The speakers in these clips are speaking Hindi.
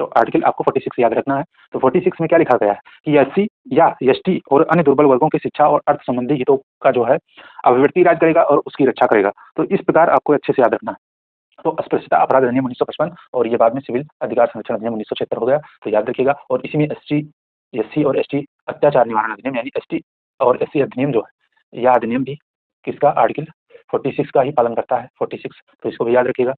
तो आर्टिकल आपको 46 याद रखना है। तो 46 में क्या लिखा गया है कि एससी या एसटी और अन्य दुर्बल वर्गों की शिक्षा और अर्थ संबंधी हितों का जो है अभिव्यक्ति राज्य करेगा और उसकी रक्षा करेगा। तो इस प्रकार आपको अच्छे से याद रखना है। तो अस्पृश्यता अपराध अधिनियम 1955 और ये बाद में सिविल अधिकार संरक्षण अधिनियम 1976 हो गया, तो याद रखिएगा। और इसी में एससी और एसटी अत्याचार निवारण अधिनियम यानी एसटी और एससी अधिनियम जो है, यह अधिनियम भी किसका आर्टिकल 46 का ही पालन करता है, 46, तो इसको भी याद रखिएगा।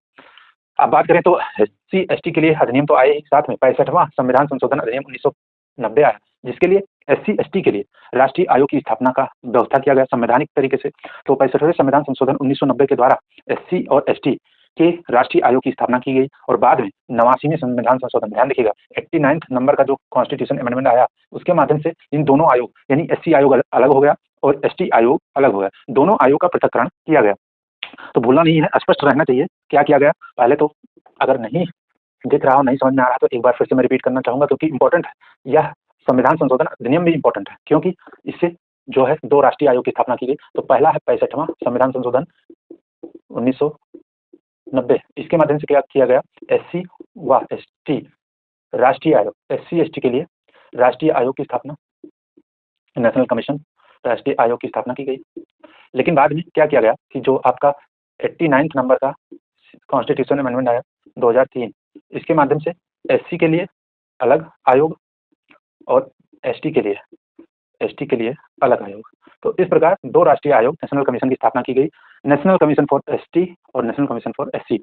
अब बात करें तो एससी एसटी के लिए अधिनियम तो आए ही, साथ में 65वां संविधान संशोधन अधिनियम 1990 आया, जिसके लिए एससी एसटी के लिए राष्ट्रीय आयोग की स्थापना का व्यवस्था किया गया संवैधानिक तरीके से। तो 65वें संविधान संशोधन 1990 के द्वारा एससी और एसटी के राष्ट्रीय आयोग की स्थापना की गई और बाद में 89वें संविधान संशोधन, ध्यान रखिएगा 89th नंबर का जो कॉन्स्टिट्यूशन अमेंडमेंट आया, उसके माध्यम से इन दोनों आयोग यानी एससी आयोग अलग हो गया और एसटी आयोग अलग हो गया, दोनों आयोग का पृथक्करण किया गया। तो भूलना नहीं है, स्पष्ट रहना चाहिए क्या किया गया। पहले तो अगर नहीं दिख रहा हो, नहीं समझ में आ रहा, तो एक बार फिर से मैं रिपीट करना चाहूंगा क्योंकि इंपॉर्टेंट है। यह संविधान संशोधन अधिनियम भी इंपॉर्टेंट है क्योंकि इससे जो है 2 राष्ट्रीय आयोग की स्थापना की गई। तो पहला है 65वां संविधान संशोधन 1990, इसके माध्यम से क्या किया गया, एससी व एसटी राष्ट्रीय आयोग, एससी एसटी के लिए राष्ट्रीय आयोग की स्थापना, नेशनल कमीशन राष्ट्रीय आयोग की स्थापना की गई। लेकिन बाद में क्या किया गया कि जो आपका 89th नंबर का कॉन्स्टिट्यूशन अमेंडमेंट आया 2003, इसके माध्यम से एससी के लिए अलग आयोग और एसटी के लिए अलग आयोग। तो इस प्रकार 2 राष्ट्रीय आयोग नेशनल कमीशन की स्थापना की गई, नेशनल कमीशन फॉर एसटी और नेशनल कमीशन फॉर एससी।